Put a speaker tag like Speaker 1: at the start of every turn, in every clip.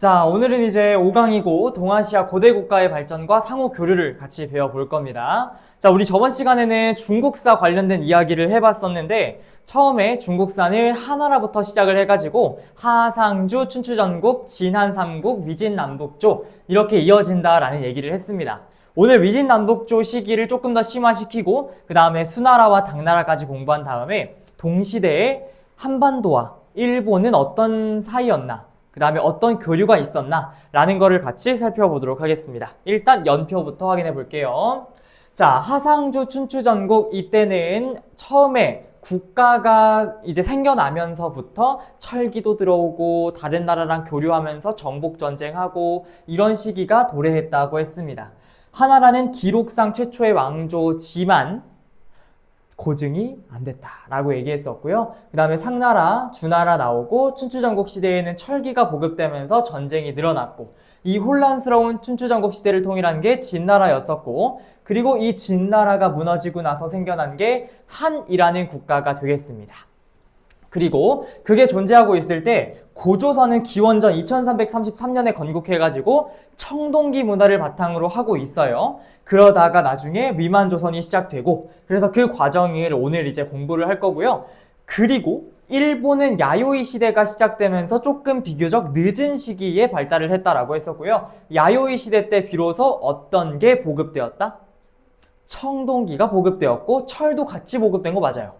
Speaker 1: 자, 오늘은 이제 5강이고 동아시아 고대 국가의 발전과 상호 교류를 같이 배워볼 겁니다. 자, 우리 저번 시간에는 중국사 관련된 이야기를 해봤었는데 처음에 중국사는 하나라부터 시작을 해가지고 하상주, 춘추전국, 진한삼국, 위진남북조 이렇게 이어진다라는 얘기를 했습니다. 오늘 위진남북조 시기를 조금 더 심화시키고 그 다음에 수나라와 당나라까지 공부한 다음에 동시대에 한반도와 일본은 어떤 사이였나, 그 다음에 어떤 교류가 있었나 라는 거를 같이 살펴보도록 하겠습니다. 일단 연표부터 확인해 볼게요. 자, 하상주 춘추전국 이때는 처음에 국가가 이제 생겨나면서부터 철기도 들어오고 다른 나라랑 교류하면서 정복전쟁하고 이런 시기가 도래했다고 했습니다. 하나라는 기록상 최초의 왕조지만 고증이 안 됐다라고 얘기했었고요. 그 다음에 상나라, 주나라 나오고 춘추전국 시대에는 철기가 보급되면서 전쟁이 늘어났고 이 혼란스러운 춘추전국 시대를 통일한 게 진나라였었고 그리고 이 진나라가 무너지고 나서 생겨난 게 한이라는 국가가 되겠습니다. 그리고 그게 존재하고 있을 때 고조선은 기원전 2333년에 건국해가지고 청동기 문화를 바탕으로 하고 있어요. 그러다가 나중에 위만조선이 시작되고 그래서 그 과정을 오늘 이제 공부를 할 거고요. 그리고 일본은 야요이 시대가 시작되면서 조금 비교적 늦은 시기에 발달을 했다라고 했었고요. 야요이 시대 때 비로소 어떤 게 보급되었다? 청동기가 보급되었고 철도 같이 보급된 거 맞아요.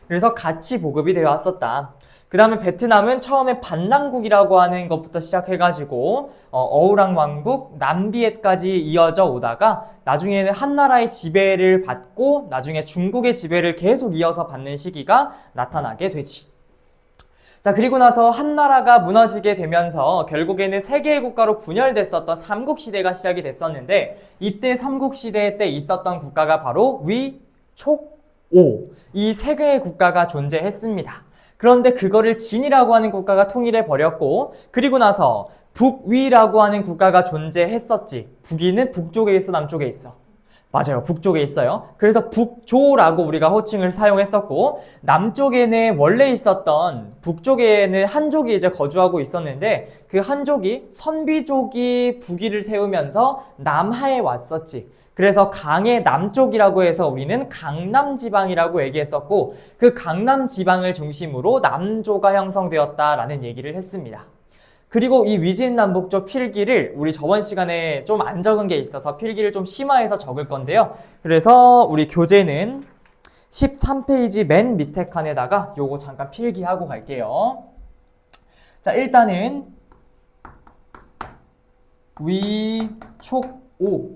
Speaker 1: 그래서 같이 보급이 되어 왔었다. 그 다음에 베트남은 처음에 반란국이라고 하는 것부터 시작해가지고 어우랑 왕국, 남비et까지 이어져 오다가 나중에는 한나라의 지배를 받고 나중에 중국의 지배를 계속 이어서 받는 시기가 나타나게 되지. 자, 그리고 나서 한나라가 무너지게 되면서 결국에는 세 개의 국가로 분열됐었던 삼국시대가 시작이 됐었는데 이때 삼국시대 때 있었던 국가가 바로 위, 촉, 오 이 세 개의 국가가 존재했습니다. 그런데 그거를 진이라고 하는 국가가 통일해 버렸고 그리고 나서 북위라고 하는 국가가 존재했었지. 북위는 북쪽에 있어, 남쪽에 있어? 맞아요. 북쪽에 있어요. 그래서 북조라고 우리가 호칭을 사용했었고 남쪽에는 원래 있었던 북쪽에는 한족이 이제 거주하고 있었는데 그 한족이 선비족이 북위를 세우면서 남하에 왔었지. 그래서 강의 남쪽이라고 해서 우리는 강남지방이라고 얘기했었고 그 강남지방을 중심으로 남조가 형성되었다라는 얘기를 했습니다. 그리고 이 위진남북조 필기를 우리 저번 시간에 좀 안 적은 게 있어서 필기를 좀 심화해서 적을 건데요. 그래서 우리 교재는 13페이지 맨 밑에 칸에다가 요거 잠깐 필기하고 갈게요. 자, 일단은 위, 촉, 오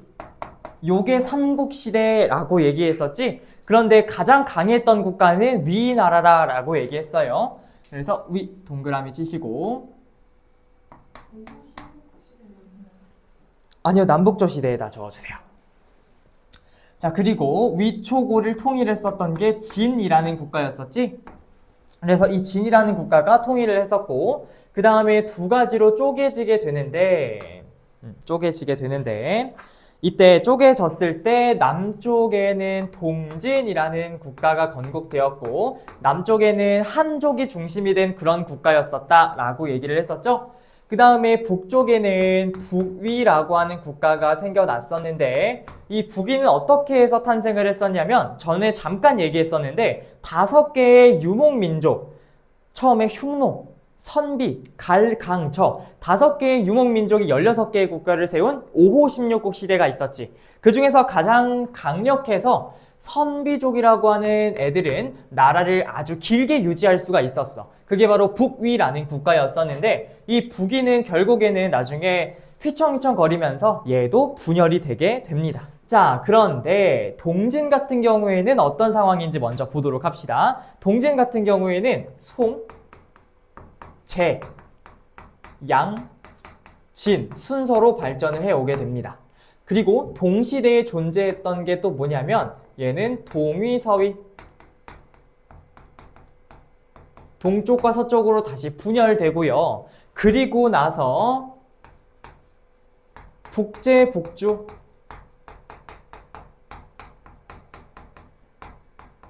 Speaker 1: 요게 삼국시대라고 얘기했었지. 그런데 가장 강했던 국가는 위나라라고 얘기했어요. 그래서 위 동그라미 치시고 아니요, 남북조 시대에다 적어주세요. 자, 그리고 위초고를 통일했었던 게 진이라는 국가였었지. 그래서 이 진이라는 국가가 통일을 했었고 그 다음에 두 가지로 쪼개지게 되는데 이때 쪼개졌을 때 남쪽에는 동진이라는 국가가 건국되었고 남쪽에는 한족이 중심이 된 그런 국가였었다라고 얘기를 했었죠. 그 다음에 북쪽에는 북위라고 하는 국가가 생겨났었는데 이 북위는 어떻게 해서 탄생을 했었냐면 전에 잠깐 얘기했었는데 5개의 유목민족, 처음에 흉노, 선비, 갈, 강, 저 5개의 유목민족이 16개의 국가를 세운 5호 16국 시대가 있었지. 그 중에서 가장 강력해서 선비족이라고 하는 애들은 나라를 아주 길게 유지할 수가 있었어. 그게 바로 북위라는 국가였었는데 이 북위는 결국에는 나중에 휘청휘청 거리면서 얘도 분열이 되게 됩니다. 자, 그런데 동진 같은 경우에는 어떤 상황인지 먼저 보도록 합시다. 동진 같은 경우에는 송, 재, 양, 진 순서로 발전을 해오게 됩니다. 그리고 동시대에 존재했던 게 또 뭐냐면 얘는 동위서위, 동쪽과 서쪽으로 다시 분열되고요. 그리고 나서 북제, 북주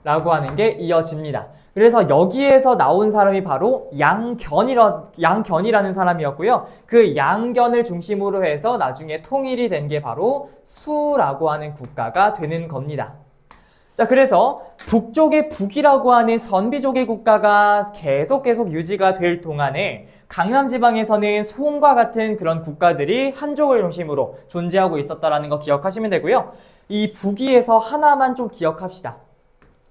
Speaker 1: 라고 하는 게 이어집니다. 그래서 여기에서 나온 사람이 바로 양견이라는 사람이었고요. 그 양견을 중심으로 해서 나중에 통일이 된 게 바로 수라고 하는 국가가 되는 겁니다. 자, 그래서 북쪽의 북이라고 하는 선비족의 국가가 계속 유지가 될 동안에 강남지방에서는 송과 같은 그런 국가들이 한족을 중심으로 존재하고 있었다는 거 기억하시면 되고요. 이 북위에서 하나만 좀 기억합시다.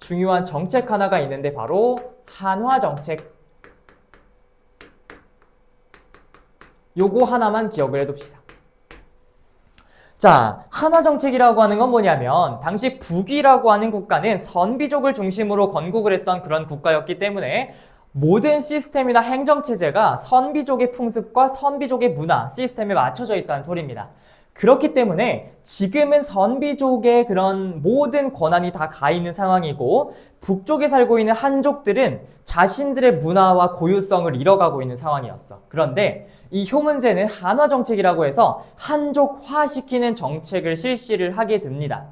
Speaker 1: 중요한 정책 하나가 있는데 바로 한화정책. 요거 하나만 기억을 해둡시다. 자, 한화정책이라고 하는 건 뭐냐면 당시 북위라고 하는 국가는 선비족을 중심으로 건국을 했던 그런 국가였기 때문에 모든 시스템이나 행정체제가 선비족의 풍습과 선비족의 문화, 시스템에 맞춰져 있다는 소리입니다. 그렇기 때문에 지금은 선비족의 그런 모든 권한이 다 가 있는 상황이고 북쪽에 살고 있는 한족들은 자신들의 문화와 고유성을 잃어가고 있는 상황이었어. 그런데 이 효문제는 한화정책이라고 해서 한족화시키는 정책을 실시를 하게 됩니다.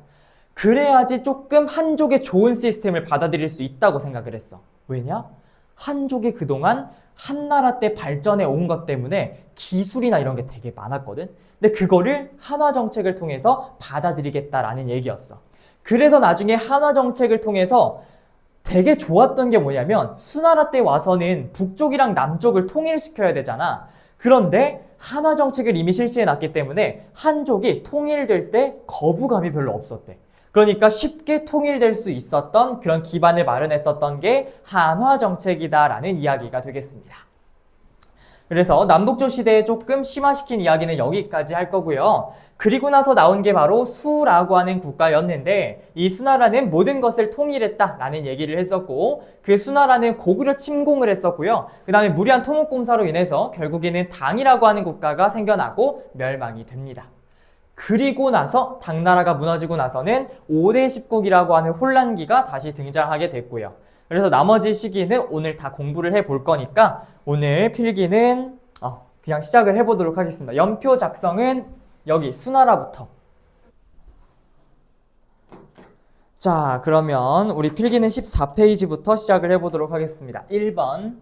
Speaker 1: 그래야지 조금 한족의 좋은 시스템을 받아들일 수 있다고 생각을 했어. 왜냐? 한족이 그동안 한나라 때 발전해 온 것 때문에 기술이나 이런 게 되게 많았거든. 근데 그거를 한화정책을 통해서 받아들이겠다라는 얘기였어. 그래서 나중에 한화정책을 통해서 되게 좋았던 게 뭐냐면 수나라 때 와서는 북쪽이랑 남쪽을 통일시켜야 되잖아. 그런데 한화정책을 이미 실시해 놨기 때문에 한족이 통일될 때 거부감이 별로 없었대. 그러니까 쉽게 통일될 수 있었던 그런 기반을 마련했었던 게 한화정책이다라는 이야기가 되겠습니다. 그래서 남북조 시대에 조금 심화시킨 이야기는 여기까지 할 거고요. 그리고 나서 나온 게 바로 수라고 하는 국가였는데 이 수나라는 모든 것을 통일했다라는 얘기를 했었고 그 수나라는 고구려 침공을 했었고요. 그 다음에 무리한 토목공사로 인해서 결국에는 당이라고 하는 국가가 생겨나고 멸망이 됩니다. 그리고 나서 당나라가 무너지고 나서는 5대 10국이라고 하는 혼란기가 다시 등장하게 됐고요. 그래서 나머지 시기는 오늘 다 공부를 해볼 거니까 오늘 필기는 그냥 시작을 해보도록 하겠습니다. 연표 작성은 여기 수나라부터. 자, 그러면 우리 필기는 14페이지부터 시작을 해보도록 하겠습니다. 1번.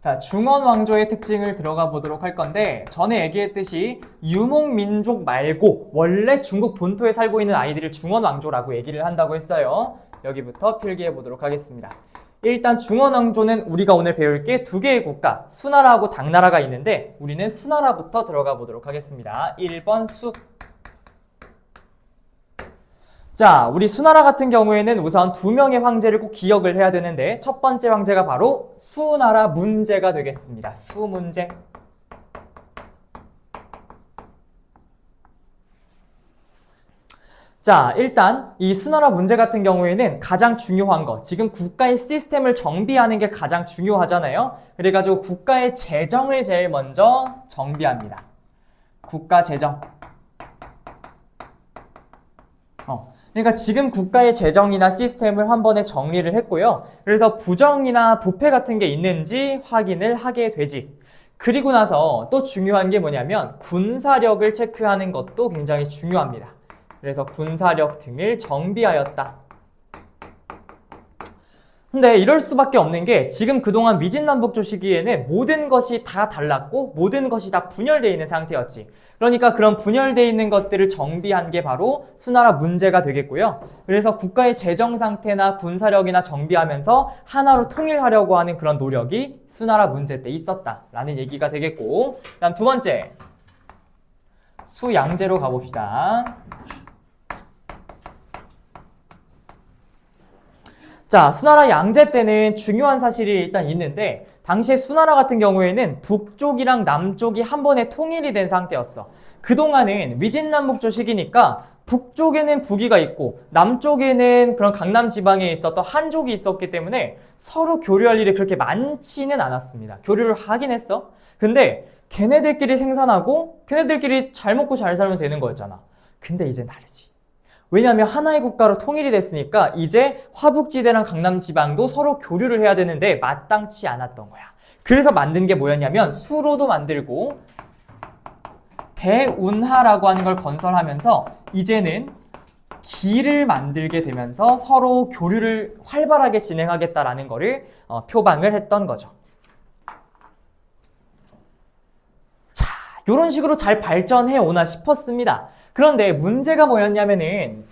Speaker 1: 자, 중원왕조의 특징을 들어가 보도록 할 건데 전에 얘기했듯이 유목민족 말고 원래 중국 본토에 살고 있는 아이들을 중원왕조라고 얘기를 한다고 했어요. 여기부터 필기해 보도록 하겠습니다. 일단 중원왕조는 우리가 오늘 배울 게 두 개의 국가, 수나라하고 당나라가 있는데 우리는 수나라부터 들어가 보도록 하겠습니다. 1번 수. 자, 우리 수나라 같은 경우에는 우선 두 명의 황제를 꼭 기억을 해야 되는데 첫 번째 황제가 바로 수나라 문제가 되겠습니다. 수문제. 자, 일단 이 수나라 문제 같은 경우에는 가장 중요한 거, 지금 국가의 시스템을 정비하는 게 가장 중요하잖아요. 그래가지고 국가의 재정을 제일 먼저 정비합니다. 국가 재정. 그러니까 지금 국가의 재정이나 시스템을 한 번에 정리를 했고요. 그래서 부정이나 부패 같은 게 있는지 확인을 하게 되지. 그리고 나서 또 중요한 게 뭐냐면 군사력을 체크하는 것도 굉장히 중요합니다. 그래서 군사력 등을 정비하였다. 근데 이럴 수밖에 없는 게 지금 그동안 위진남북조 시기에는 모든 것이 다 달랐고 모든 것이 다 분열되어 있는 상태였지. 그러니까 그런 분열되어 있는 것들을 정비한 게 바로 수나라 문제가 되겠고요. 그래서 국가의 재정 상태나 군사력이나 정비하면서 하나로 통일하려고 하는 그런 노력이 수나라 문제 때 있었다라는 얘기가 되겠고, 그다음 두 번째 수양제로 가봅시다. 자, 수나라 양제 때는 중요한 사실이 일단 있는데 당시에 수나라 같은 경우에는 북쪽이랑 남쪽이 한 번에 통일이 된 상태였어. 그동안은 위진남북조 시기니까 북쪽에는 북위가 있고 남쪽에는 그런 강남 지방에 있었던 한족이 있었기 때문에 서로 교류할 일이 그렇게 많지는 않았습니다. 교류를 하긴 했어. 근데 걔네들끼리 생산하고 걔네들끼리 잘 먹고 잘 살면 되는 거였잖아. 근데 이젠 다르지. 왜냐하면 하나의 국가로 통일이 됐으니까 이제 화북지대랑 강남지방도 서로 교류를 해야 되는데 마땅치 않았던 거야. 그래서 만든 게 뭐였냐면 수로도 만들고 대운하라고 하는 걸 건설하면서 이제는 기를 만들게 되면서 서로 교류를 활발하게 진행하겠다라는 거를 표방을 했던 거죠. 자, 이런 식으로 잘 발전해 오나 싶었습니다. 그런데 문제가 뭐였냐면은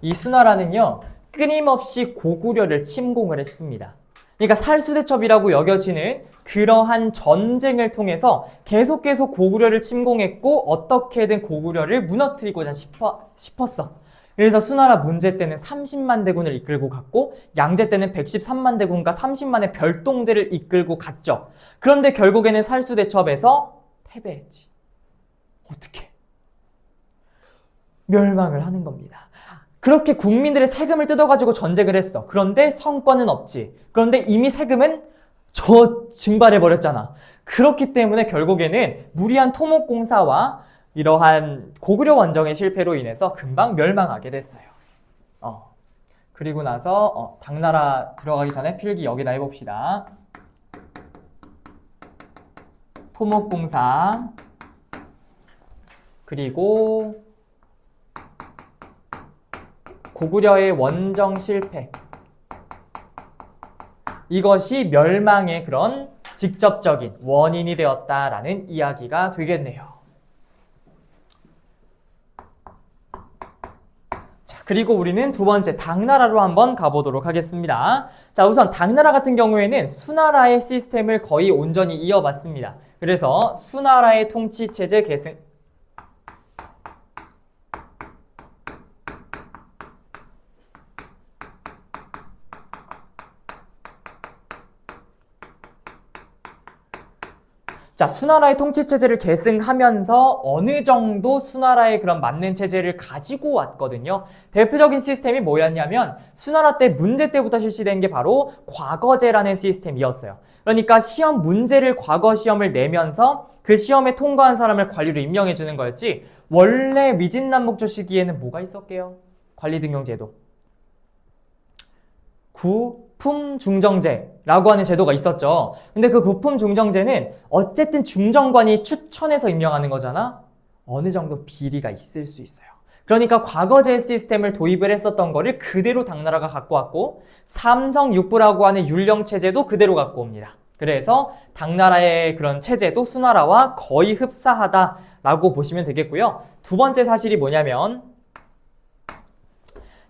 Speaker 1: 이 수나라는요, 끊임없이 고구려를 침공을 했습니다. 그러니까 살수대첩이라고 여겨지는 그러한 전쟁을 통해서 계속 고구려를 침공했고 어떻게든 고구려를 무너뜨리고자 싶었어. 그래서 수나라 문제 때는 30만 대군을 이끌고 갔고 양제 때는 113만 대군과 30만의 별동대를 이끌고 갔죠. 그런데 결국에는 살수대첩에서 패배했지. 어떻게? 멸망을 하는 겁니다. 그렇게 국민들의 세금을 뜯어가지고 전쟁을 했어. 그런데 성과는 없지. 그런데 이미 세금은 증발해버렸잖아. 그렇기 때문에 결국에는 무리한 토목공사와 이러한 고구려 원정의 실패로 인해서 금방 멸망하게 됐어요. 그리고 나서 당나라 들어가기 전에 필기 여기다 해봅시다. 토목공사 그리고 고구려의 원정 실패, 이것이 멸망의 그런 직접적인 원인이 되었다라는 이야기가 되겠네요. 자, 그리고 우리는 두 번째 당나라로 한번 가보도록 하겠습니다. 자, 우선 당나라 같은 경우에는 수나라의 시스템을 거의 온전히 이어봤습니다. 그래서 수나라의 통치체제 계승, 자, 수나라의 통치체제를 계승하면서 어느 정도 수나라의 그런 맞는 체제를 가지고 왔거든요. 대표적인 시스템이 뭐였냐면 수나라 때 문제 때부터 실시된 게 바로 과거제라는 시스템이었어요. 그러니까 시험 문제를 과거 시험을 내면서 그 시험에 통과한 사람을 관리로 임명해 주는 거였지, 원래 위진남북조 시기에는 뭐가 있었게요? 관리등용제도. 구품중정제라고 하는 제도가 있었죠. 근데 그 구품중정제는 어쨌든 중정관이 추천해서 임명하는 거잖아. 어느 정도 비리가 있을 수 있어요. 그러니까 과거제 시스템을 도입을 했었던 거를 그대로 당나라가 갖고 왔고, 삼성육부라고 하는 율령체제도 그대로 갖고 옵니다. 그래서 당나라의 그런 체제도 수나라와 거의 흡사하다라고 보시면 되겠고요. 두 번째 사실이 뭐냐면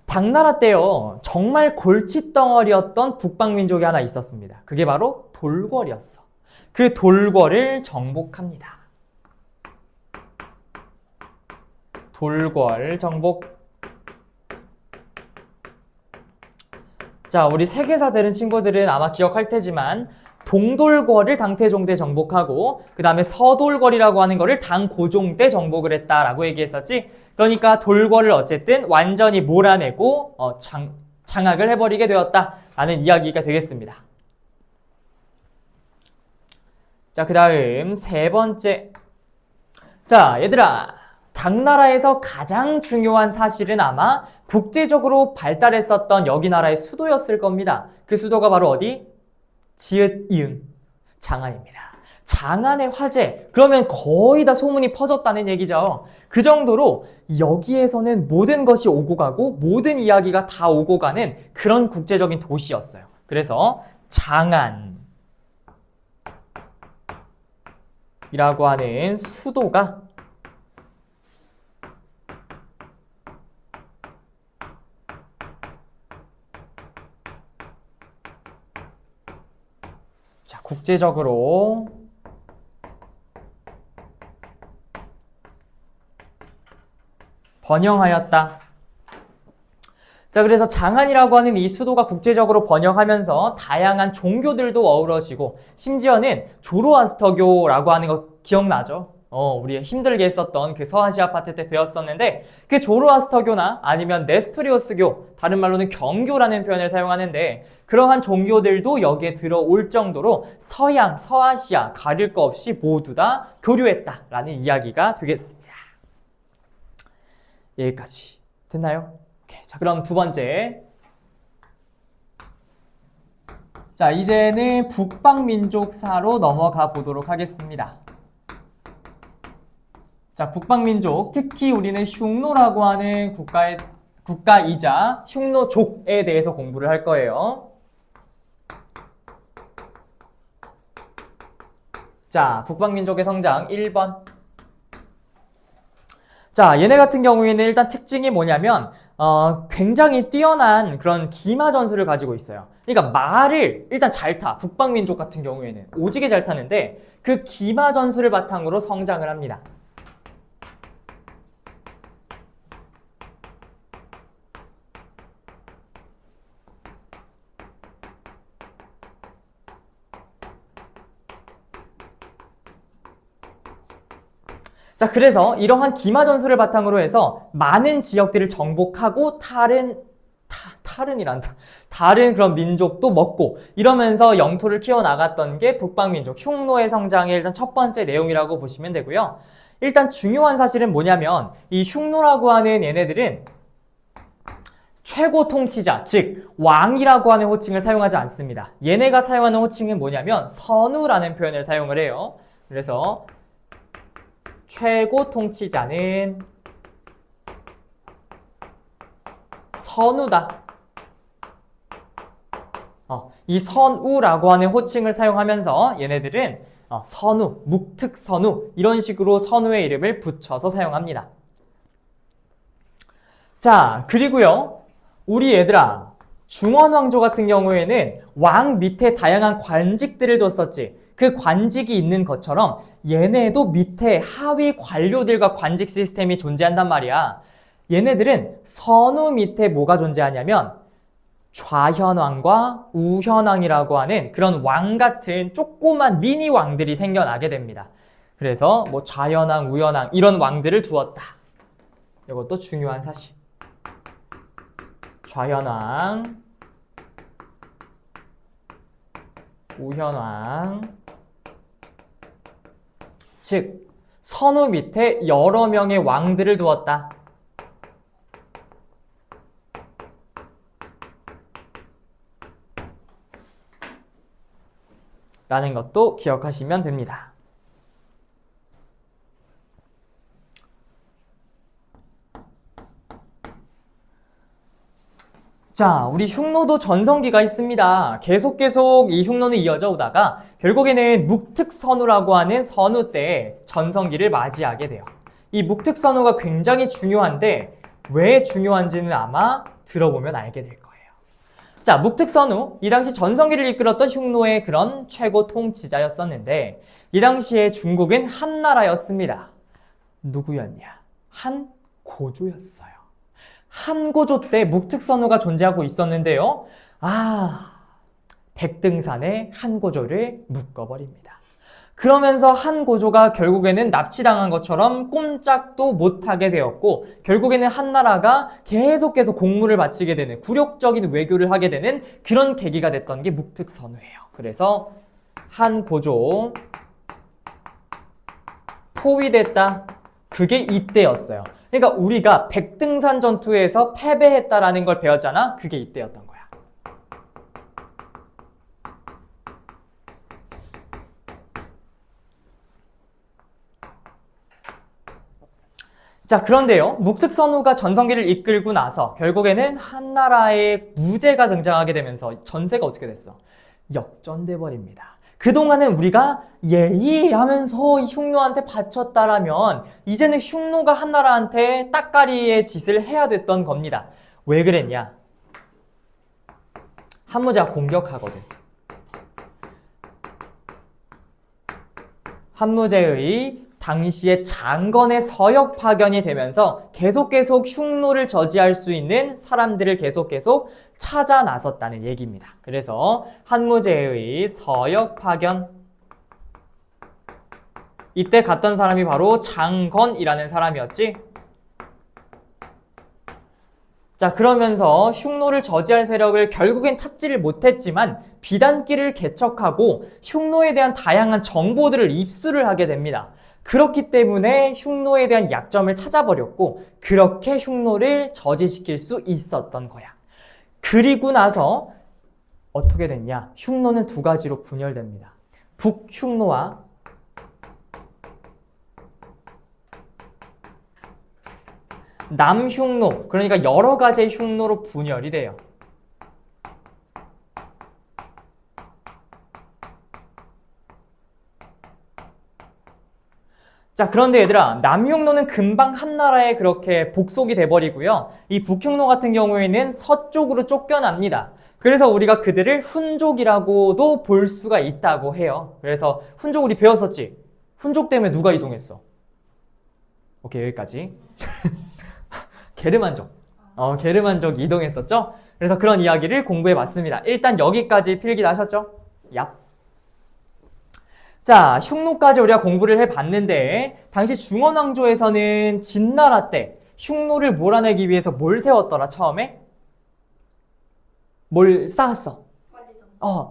Speaker 1: 당나라 때요, 정말 골칫덩어리였던 북방민족이 하나 있었습니다. 그게 바로 돌궐이었어. 그 돌궐을 정복합니다. 돌궐 정복. 자, 우리 세계사 들은 친구들은 아마 기억할 테지만 동돌궐을 당태종 때 정복하고 그 다음에 서돌궐이라고 하는 거를 당고종 때 정복을 했다라고 얘기했었지. 그러니까 돌궐을 어쨌든 완전히 몰아내고 장악을 해버리게 되었다라는 이야기가 되겠습니다. 자, 그 다음 세 번째. 자, 얘들아, 당나라에서 가장 중요한 사실은 아마 국제적으로 발달했었던 여기 나라의 수도였을 겁니다. 그 수도가 바로 어디? 지읒, 이응, 장안입니다. 장안의 화재, 그러면 거의 다 소문이 퍼졌다는 얘기죠. 그 정도로 여기에서는 모든 것이 오고 가고 모든 이야기가 다 오고 가는 그런 국제적인 도시였어요. 그래서 장안이라고 하는 수도가 국제적으로 번영하였다. 자, 그래서 장안이라고 하는 이 수도가 국제적으로 번영하면서 다양한 종교들도 어우러지고, 심지어는 조로아스터교라고 하는 거 기억나죠? 우리 힘들게 했었던 그 서아시아 파트 때 배웠었는데, 그 조로아스터교나 아니면 네스토리오스교, 다른 말로는 경교라는 표현을 사용하는데, 그러한 종교들도 여기에 들어올 정도로 서양, 서아시아 가릴 거 없이 모두 다 교류했다라는 이야기가 되겠습니다. 여기까지 됐나요? 오케이. 자, 그럼 두 번째. 자, 이제는 북방민족사로 넘어가 보도록 하겠습니다. 자, 북방민족, 특히 우리는 흉노라고 하는 국가이자 흉노족에 대해서 공부를 할 거예요. 자, 북방민족의 성장 1번. 자, 얘네 같은 경우에는 일단 특징이 뭐냐면 굉장히 뛰어난 그런 기마 전술을 가지고 있어요. 그러니까 말을 일단 잘 타. 북방민족 같은 경우에는 오지게 잘 타는데 그 기마 전술을 바탕으로 성장을 합니다. 자, 그래서 이러한 기마 전술을 바탕으로 해서 많은 지역들을 정복하고 다른 그런 민족도 먹고 이러면서 영토를 키워나갔던 게 북방민족 흉노의 성장의 일단 첫 번째 내용이라고 보시면 되고요. 일단 중요한 사실은 뭐냐면 이 흉노라고 하는 얘네들은 최고 통치자, 즉 왕이라고 하는 호칭을 사용하지 않습니다. 얘네가 사용하는 호칭은 뭐냐면 선우라는 표현을 사용을 해요. 그래서 최고 통치자는 선우다. 이 선우라고 하는 호칭을 사용하면서 얘네들은 선우, 묵특선우 이런 식으로 선우의 이름을 붙여서 사용합니다. 자, 그리고요. 우리 얘들아, 중원왕조 같은 경우에는 왕 밑에 다양한 관직들을 뒀었지. 그 관직이 있는 것처럼 얘네도 밑에 하위 관료들과 관직 시스템이 존재한단 말이야. 얘네들은 선우 밑에 뭐가 존재하냐면 좌현왕과 우현왕이라고 하는 그런 왕 같은 조그만 미니 왕들이 생겨나게 됩니다. 그래서 뭐 좌현왕, 우현왕 이런 왕들을 두었다. 이것도 중요한 사실. 좌현왕, 우현왕, 즉 선우 밑에 여러 명의 왕들을 두었다. 라는 것도 기억하시면 됩니다. 자, 우리 흉노도 전성기가 있습니다. 계속 이 흉노는 이어져 오다가 결국에는 묵특선우라고 하는 선우 때 전성기를 맞이하게 돼요. 이 묵특선우가 굉장히 중요한데 왜 중요한지는 아마 들어보면 알게 될 거예요. 자, 묵특선우, 이 당시 전성기를 이끌었던 흉노의 그런 최고 통치자였었는데 이 당시에 중국은 한 나라였습니다. 누구였냐? 한 고조였어요. 한고조 때 묵특선우가 존재하고 있었는데요. 백등산에 한고조를 묶어버립니다. 그러면서 한고조가 결국에는 납치당한 것처럼 꼼짝도 못하게 되었고 결국에는 한나라가 계속 공물을 바치게 되는 굴욕적인 외교를 하게 되는 그런 계기가 됐던 게 묵특선우예요. 그래서 한고조 포위됐다. 그게 이때였어요. 그러니까 우리가 백등산 전투에서 패배했다라는 걸 배웠잖아. 그게 이때였던 거야. 자, 그런데요. 묵특선우가 전성기를 이끌고 나서 결국에는 한나라의 무제가 등장하게 되면서 전세가 어떻게 됐어? 역전돼 버립니다. 그동안은 우리가 예의하면서 흉노한테 바쳤다라면 이제는 흉노가 한나라한테 따까리의 짓을 해야 됐던 겁니다. 왜 그랬냐? 한무제가 공격하거든. 한무제의 당시에 장건의 서역 파견이 되면서 계속 흉노를 저지할 수 있는 사람들을 계속 찾아 나섰다는 얘기입니다. 그래서 한무제의 서역 파견, 이때 갔던 사람이 바로 장건이라는 사람이었지. 자, 그러면서 흉노를 저지할 세력을 결국엔 찾지를 못했지만 비단길을 개척하고 흉노에 대한 다양한 정보들을 입수를 하게 됩니다. 그렇기 때문에 흉노에 대한 약점을 찾아버렸고 그렇게 흉노를 저지시킬 수 있었던 거야. 그리고 나서 어떻게 됐냐? 흉노는 두 가지로 분열됩니다. 북흉노와 남흉노, 그러니까 여러 가지의 흉노로 분열이 돼요. 자, 그런데 얘들아, 남흉노는 금방 한 나라에 그렇게 복속이 돼버리고요. 이 북흉노 같은 경우에는 서쪽으로 쫓겨납니다. 그래서 우리가 그들을 훈족이라고도 볼 수가 있다고 해요. 그래서 훈족 우리 배웠었지? 훈족 때문에 누가 이동했어? 오케이, 여기까지. 게르만족. 게르만족이 이동했었죠? 그래서 그런 이야기를 공부해봤습니다. 일단 여기까지 필기 나셨죠? 얍. 자, 흉노까지 우리가 공부를 해봤는데 당시 중원왕조에서는 진나라 때 흉노를 몰아내기 위해서 뭘 세웠더라, 처음에? 뭘 쌓았어?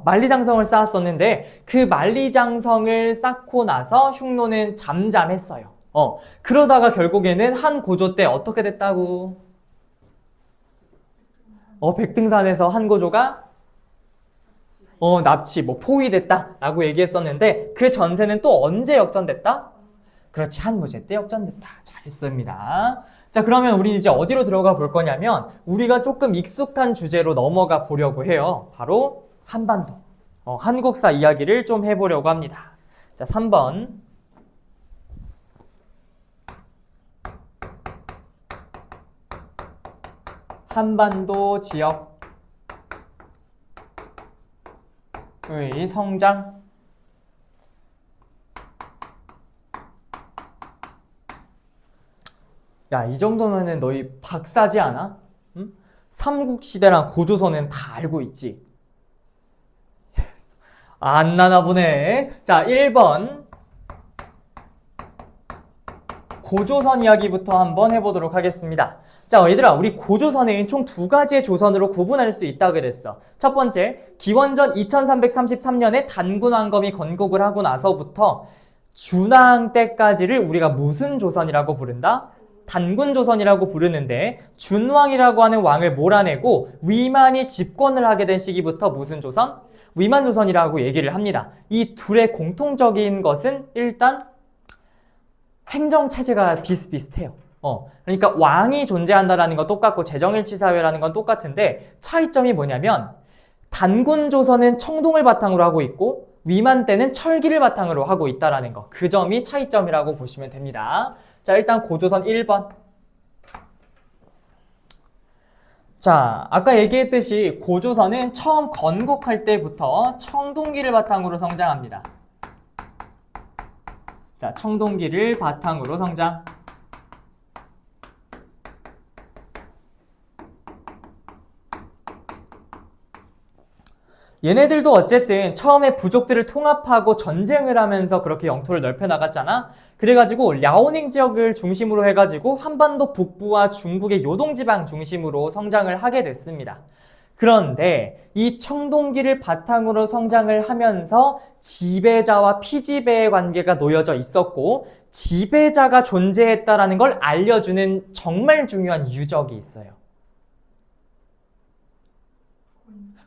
Speaker 1: 만리장성을 쌓았었는데 그 만리장성을 쌓고 나서 흉노는 잠잠했어요. 그러다가 결국에는 한 고조 때 어떻게 됐다고? 백등산에서 한 고조가 납치, 포위됐다라고 얘기했었는데 그 전세는 또 언제 역전됐다? 그렇지, 한무제 때 역전됐다. 잘했습니다. 자, 그러면 우리 이제 어디로 들어가 볼 거냐면 우리가 조금 익숙한 주제로 넘어가 보려고 해요. 바로 한반도. 한국사 이야기를 좀 해보려고 합니다. 자, 3번. 한반도 지역의 성장. 야, 이 정도면은 너희 박사지 않아? 응? 삼국시대랑 고조선은 다 알고 있지? 안 나나 보네. 자, 1번. 고조선 이야기부터 한번 해보도록 하겠습니다. 자, 얘들아, 우리 고조선은 총 두 가지의 조선으로 구분할 수 있다 그랬어. 첫 번째, 기원전 2333년에 단군왕검이 건국을 하고 나서부터 준왕 때까지를 우리가 무슨 조선이라고 부른다? 단군조선이라고 부르는데 준왕이라고 하는 왕을 몰아내고 위만이 집권을 하게 된 시기부터 무슨 조선? 위만조선이라고 얘기를 합니다. 이 둘의 공통적인 것은 일단 행정체제가 비슷비슷해요. 그러니까 왕이 존재한다라는 건 똑같고 재정일치사회라는 건 똑같은데 차이점이 뭐냐면 단군조선은 청동을 바탕으로 하고 있고 위만 때는 철기를 바탕으로 하고 있다라는 거. 그 점이 차이점이라고 보시면 됩니다. 자, 일단 고조선 1번. 자, 아까 얘기했듯이 고조선은 처음 건국할 때부터 청동기를 바탕으로 성장합니다. 자, 청동기를 바탕으로 성장. 얘네들도 어쨌든 처음에 부족들을 통합하고 전쟁을 하면서 그렇게 영토를 넓혀 나갔잖아. 그래가지고 랴오닝 지역을 중심으로 해가지고 한반도 북부와 중국의 요동지방 중심으로 성장을 하게 됐습니다. 그런데 이 청동기를 바탕으로 성장을 하면서 지배자와 피지배의 관계가 놓여져 있었고 지배자가 존재했다라는 걸 알려주는 정말 중요한 유적이 있어요.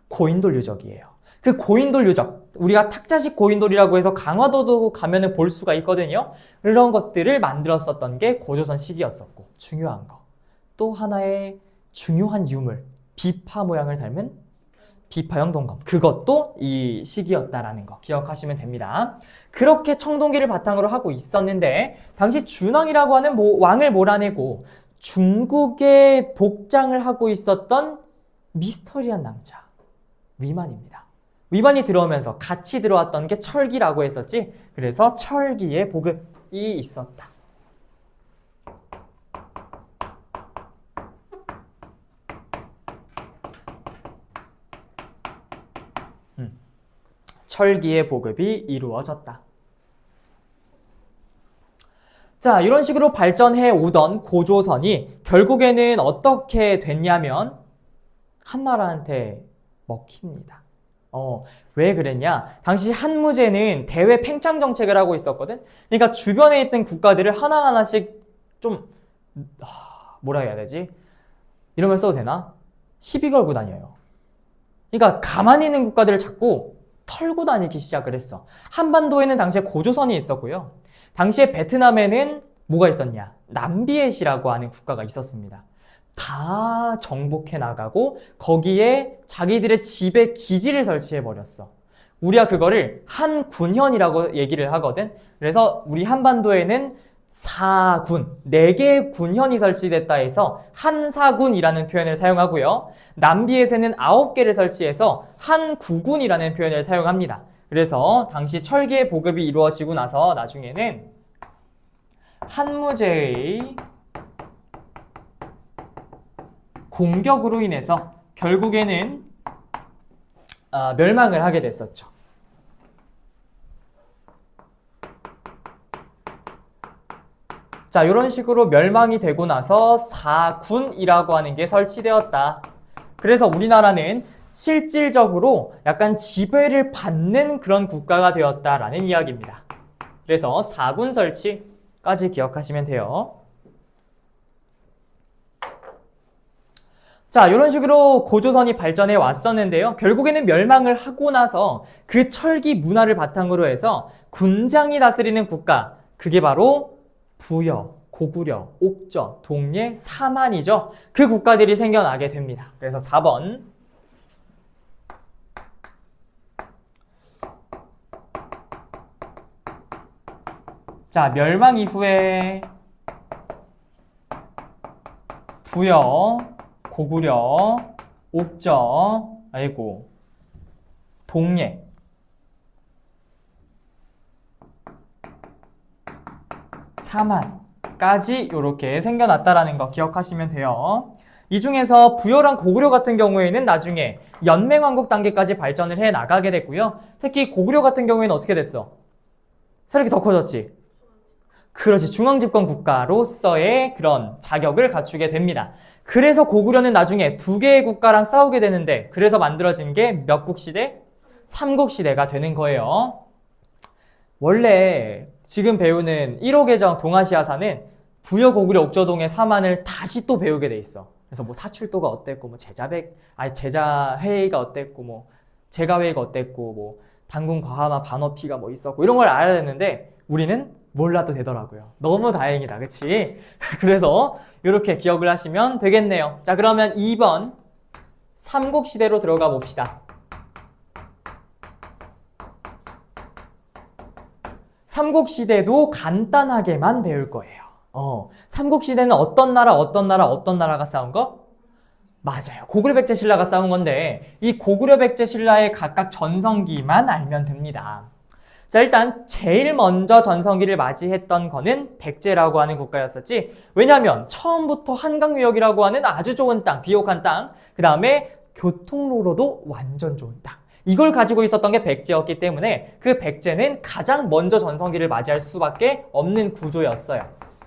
Speaker 1: 고인돌 유적이에요. 그 고인돌 유적, 우리가 탁자식 고인돌이라고 해서 강화도도 가면은 볼 수가 있거든요. 그런 것들을 만들었었던 게 고조선 시기였었고 중요한 거. 또 하나의 중요한 유물, 비파 모양을 닮은 비파형 동검. 그것도 이 시기였다라는 거 기억하시면 됩니다. 그렇게 청동기를 바탕으로 하고 있었는데 당시 준왕이라고 하는 왕을 몰아내고 중국에 복장을 하고 있었던 미스터리한 남자. 위만입니다. 위만이 들어오면서 같이 들어왔던 게 철기라고 했었지. 그래서 철기의 보급이 있었다. 철기의 보급이 이루어졌다. 자, 이런 식으로 발전해 오던 고조선이 결국에는 어떻게 됐냐면 한나라한테 먹힙니다. 왜 그랬냐? 당시 한무제는 대외 팽창 정책을 하고 있었거든? 그러니까 주변에 있던 국가들을 하나하나씩 좀, 뭐라 해야 되지? 이런 말 써도 되나? 시비 걸고 다녀요. 그러니까 가만히 있는 국가들을 자꾸 털고 다니기 시작을 했어. 한반도에는 당시에 고조선이 있었고요. 당시에 베트남에는 뭐가 있었냐? 남비엣이라고 하는 국가가 있었습니다. 다 정복해 나가고 거기에 자기들의 지배 기지를 설치해 버렸어. 우리가 그거를 한군현이라고 얘기를 하거든. 그래서 우리 한반도에는 4군, 4개의 군현이 설치됐다 해서 한사군이라는 표현을 사용하고요. 남비에서는 9개를 설치해서 한구군이라는 표현을 사용합니다. 그래서 당시 철기의 보급이 이루어지고 나서 나중에는 한무제의 공격으로 인해서 결국에는 멸망을 하게 됐었죠. 자, 이런 식으로 멸망이 되고 나서 4군이라고 하는 게 설치되었다. 그래서 우리나라는 실질적으로 약간 지배를 받는 그런 국가가 되었다라는 이야기입니다. 그래서 4군 설치까지 기억하시면 돼요. 자, 이런 식으로 고조선이 발전해 왔었는데요. 결국에는 멸망을 하고 나서 그 철기 문화를 바탕으로 해서 군장이 다스리는 국가, 그게 바로 부여, 고구려, 옥저, 동예, 사만이죠. 그 국가들이 생겨나게 됩니다. 그래서 4번. 자, 멸망 이후에 부여, 고구려, 옥저, 동예, 사만까지 이렇게 생겨났다라는 거 기억하시면 돼요. 이 중에서 부여랑 고구려 같은 경우에는 나중에 연맹왕국 단계까지 발전을 해 나가게 됐고요. 특히 고구려 같은 경우에는 어떻게 됐어? 세력이 더 커졌지? 그렇지. 중앙집권 국가로서의 그런 자격을 갖추게 됩니다. 그래서 고구려는 나중에 2개의 국가랑 싸우게 되는데, 그래서 만들어진 게 몇 국시대? 삼국시대가 되는 거예요. 원래 지금 배우는 1호 계정 동아시아사는 부여, 고구려, 옥저동의 사만을 다시 또 배우게 돼 있어. 그래서 뭐 사출도가 어땠고, 뭐 제자회의가 어땠고, 뭐 제가회의가 어땠고, 뭐 단군 과하마 반어피가 뭐 있었고, 이런 걸 알아야 되는데 우리는 몰라도 되더라고요. 너무 다행이다. 그치? 그래서 이렇게 기억을 하시면 되겠네요. 자, 그러면 2번 삼국시대로 들어가 봅시다. 삼국시대도 간단하게만 배울 거예요. 삼국시대는 어떤 나라가 싸운 거? 맞아요. 고구려 백제 신라가 싸운 건데 이 고구려 백제 신라의 각각 전성기만 알면 됩니다. 자, 일단 제일 먼저 전성기를 맞이했던 거는 백제라고 하는 국가였었지. 왜냐하면 처음부터 한강유역이라고 하는 아주 좋은 땅, 비옥한 땅, 그 다음에 교통로로도 완전 좋은 땅, 이걸 가지고 있었던 게 백제였기 때문에 그 백제는 가장 먼저 전성기를 맞이할 수밖에 없는 구조였어요.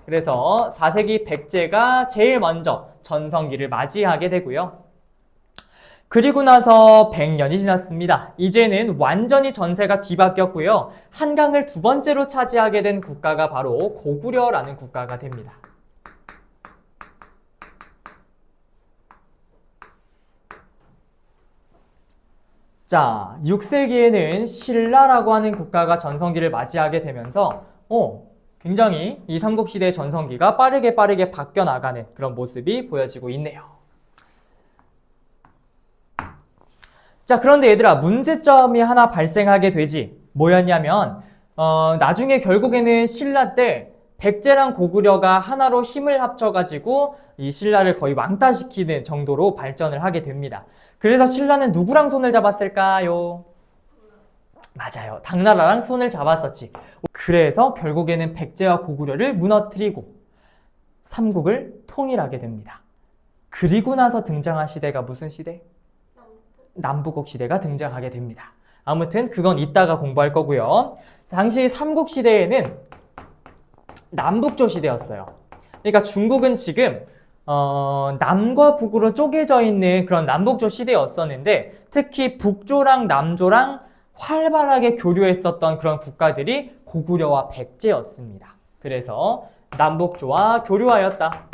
Speaker 1: 그래서 4세기 백제가 제일 먼저 전성기를 맞이하게 되고요. 그리고 나서 100년이 지났습니다. 이제는 완전히 전세가 뒤바뀌었고요. 한강을 2번째로 차지하게 된 국가가 바로 고구려라는 국가가 됩니다. 자, 6세기에는 신라라고 하는 국가가 전성기를 맞이하게 되면서 굉장히 이 삼국시대의 전성기가 빠르게 바뀌어 나가는 그런 모습이 보여지고 있네요. 자, 그런데 얘들아, 문제점이 하나 발생하게 되지. 뭐였냐면 나중에 결국에는 신라 때 백제랑 고구려가 하나로 힘을 합쳐가지고 이 신라를 거의 왕따시키는 정도로 발전을 하게 됩니다. 그래서 신라는 누구랑 손을 잡았을까요? 맞아요. 당나라랑 손을 잡았었지. 그래서 결국에는 백제와 고구려를 무너뜨리고 삼국을 통일하게 됩니다. 그리고 나서 등장한 시대가 무슨 시대? 남북국 시대가 등장하게 됩니다. 아무튼 그건 이따가 공부할 거고요. 당시 삼국시대에는 남북조 시대였어요. 그러니까 중국은 지금 남과 북으로 쪼개져 있는 그런 남북조 시대였었는데 특히 북조랑 남조랑 활발하게 교류했었던 그런 국가들이 고구려와 백제였습니다. 그래서 남북조와 교류하였다.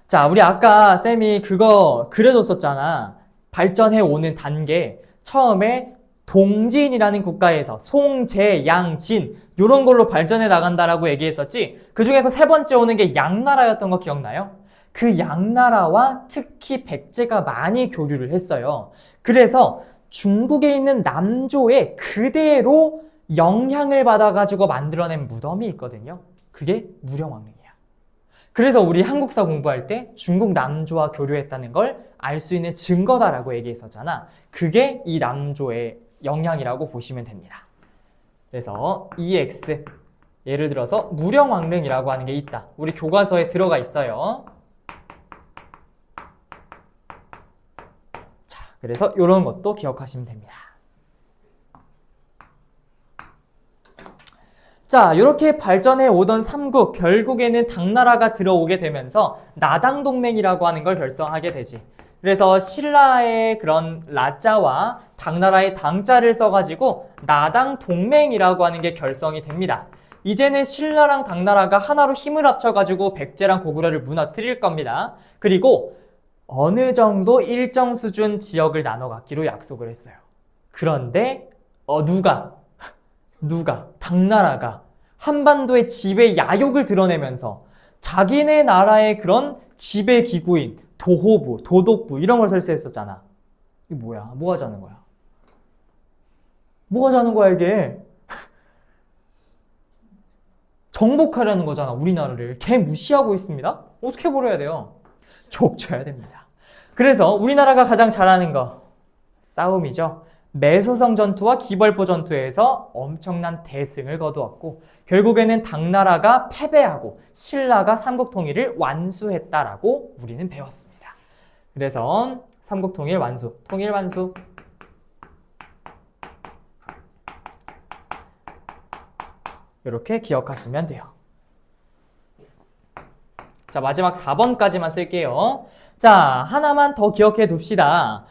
Speaker 1: 자, 우리 아까 쌤이 그거 그려줬었잖아. 발전해 오는 단계. 처음에 동진이라는 국가에서 송, 제, 양, 진 이런 걸로 발전해 나간다라고 얘기했었지. 그 중에서 세 번째 오는 게 양나라였던 거 기억나요? 그 양나라와 특히 백제가 많이 교류를 했어요. 그래서 중국에 있는 남조에 그대로 영향을 받아가지고 만들어낸 무덤이 있거든요. 그게 무령왕릉이야. 그래서 우리 한국사 공부할 때 중국 남조와 교류했다는 걸 알 수 있는 증거다라고 얘기했었잖아. 그게 이 남조의 영향이라고 보시면 됩니다. 그래서 EX, 예를 들어서 무령왕릉이라고 하는 게 있다. 우리 교과서에 들어가 있어요. 자, 그래서 이런 것도 기억하시면 됩니다. 자, 이렇게 발전해 오던 삼국, 결국에는 당나라가 들어오게 되면서 나당동맹이라고 하는 걸 결성하게 되지. 그래서 신라의 그런 라자와 당나라의 당자를 써가지고 나당동맹이라고 하는 게 결성이 됩니다. 이제는 신라랑 당나라가 하나로 힘을 합쳐가지고 백제랑 고구려를 무너뜨릴 겁니다. 그리고 어느 정도 일정 수준 지역을 나눠 갖기로 약속을 했어요. 그런데 누가 당나라가 한반도의 지배 야욕을 드러내면서 자기네 나라의 그런 지배 기구인 도호부, 도독부 이런 걸 설치했었잖아. 이게 뭐야? 뭐 하자는 거야? 뭐 하자는 거야 이게? 정복하려는 거잖아, 우리나라를. 걔 무시하고 있습니다. 어떻게 버려야 돼요? 족쳐야 됩니다. 그래서 우리나라가 가장 잘하는 거 싸움이죠. 매소성 전투와 기벌포 전투에서 엄청난 대승을 거두었고 결국에는 당나라가 패배하고 신라가 삼국통일을 완수했다라고 우리는 배웠습니다. 그래서 삼국통일 완수, 통일 완수. 이렇게 기억하시면 돼요. 자, 마지막 4번까지만 쓸게요. 자, 하나만 더 기억해 둡시다.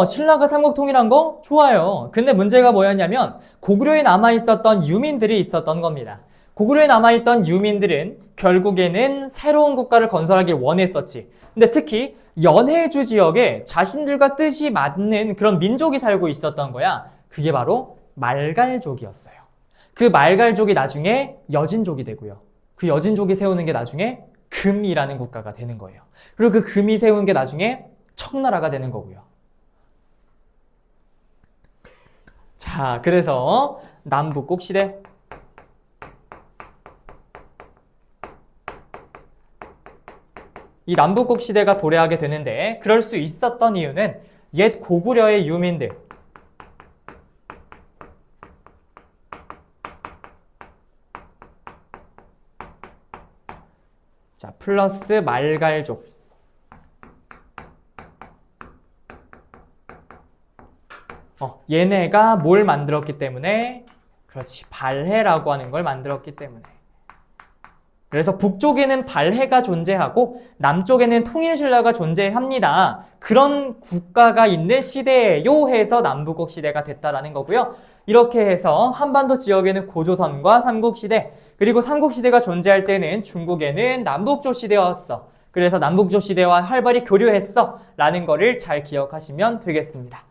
Speaker 1: 신라가 삼국통일한 거 좋아요. 근데 문제가 뭐였냐면 고구려에 남아있었던 유민들이 있었던 겁니다. 고구려에 남아있던 유민들은 결국에는 새로운 국가를 건설하길 원했었지. 근데 특히 연해주 지역에 자신들과 뜻이 맞는 그런 민족이 살고 있었던 거야. 그게 바로 말갈족이었어요. 그 말갈족이 나중에 여진족이 되고요. 그 여진족이 세우는 게 나중에 금이라는 국가가 되는 거예요. 그리고 그 금이 세운 게 나중에 청나라가 되는 거고요. 자, 그래서 남북국 시대. 이 남북국 시대가 도래하게 되는데 그럴 수 있었던 이유는 옛 고구려의 유민들, 자, 플러스 말갈족. 얘네가 뭘 만들었기 때문에? 그렇지, 발해라고 하는 걸 만들었기 때문에. 그래서 북쪽에는 발해가 존재하고 남쪽에는 통일신라가 존재합니다. 그런 국가가 있는 시대예요 해서 남북국 시대가 됐다라는 거고요. 이렇게 해서 한반도 지역에는 고조선과 삼국시대, 그리고 삼국시대가 존재할 때는 중국에는 남북조 시대였어. 그래서 남북조 시대와 활발히 교류했어 라는 거를 잘 기억하시면 되겠습니다.